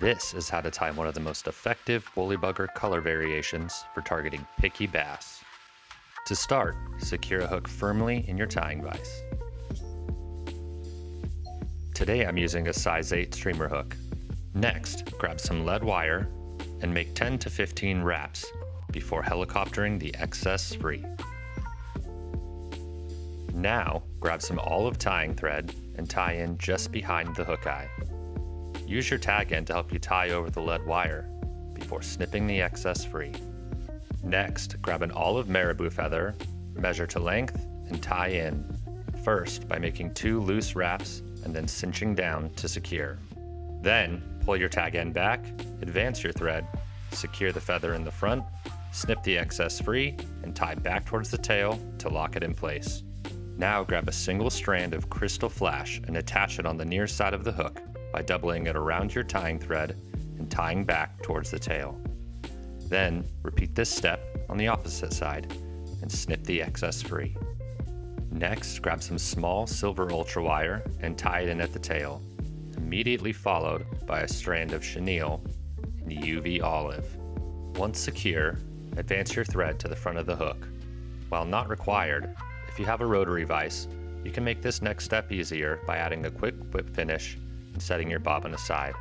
This is how to tie one of the most effective woolly bugger color variations for targeting picky bass. To start, secure a hook firmly in your tying vise. Today I'm using a size 8 streamer hook. Next, grab some lead wire and make 10 to 15 wraps before helicoptering the excess free. Now, grab some olive tying thread and tie in just behind the hook eye. Use your tag end to help you tie over the lead wire before snipping the excess free. Next, grab an olive marabou feather, measure to length, and tie in, first by making 2 loose wraps and then cinching down to secure. Then, pull your tag end back, advance your thread, secure the feather in the front, snip the excess free, and tie back towards the tail to lock it in place. Now grab a single strand of crystal flash and attach it on the near side of the hook by doubling it around your tying thread and tying back towards the tail. Then, repeat this step on the opposite side and snip the excess free. Next, grab some small silver ultra wire and tie it in at the tail, immediately followed by a strand of chenille in UV olive. Once secure, advance your thread to the front of the hook. While not required, if you have a rotary vise, you can make this next step easier by adding a quick whip finish and setting your bobbin aside.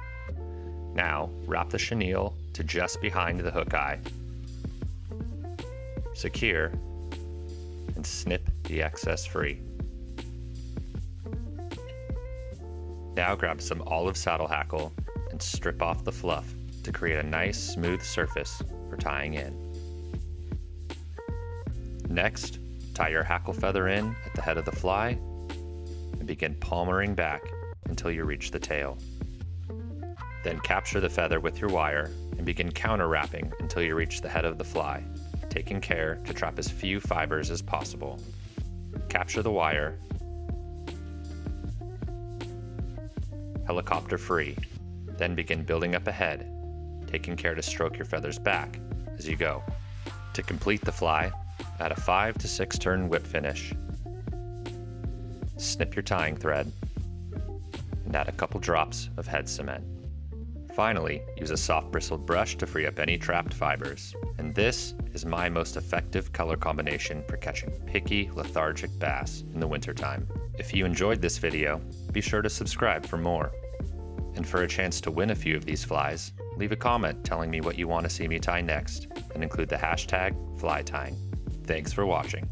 Now, wrap the chenille to just behind the hook eye. Secure, and snip the excess free. Now grab some olive saddle hackle and strip off the fluff to create a nice smooth surface for tying in. Next, tie your hackle feather in at the head of the fly and begin palmering back until you reach the tail. Then capture the feather with your wire and begin counter wrapping until you reach the head of the fly, taking care to trap as few fibers as possible. Capture the wire, helicopter free, then begin building up ahead, taking care to stroke your feathers back as you go. To complete the fly, add a 5 to 6 turn whip finish. Snip your tying thread and add a couple drops of head cement. Finally, use a soft bristled brush to free up any trapped fibers. And this is my most effective color combination for catching picky, lethargic bass in the wintertime. If you enjoyed this video, be sure to subscribe for more. And for a chance to win a few of these flies, leave a comment telling me what you want to see me tie next, and include the hashtag #FlyTying. Thanks for watching.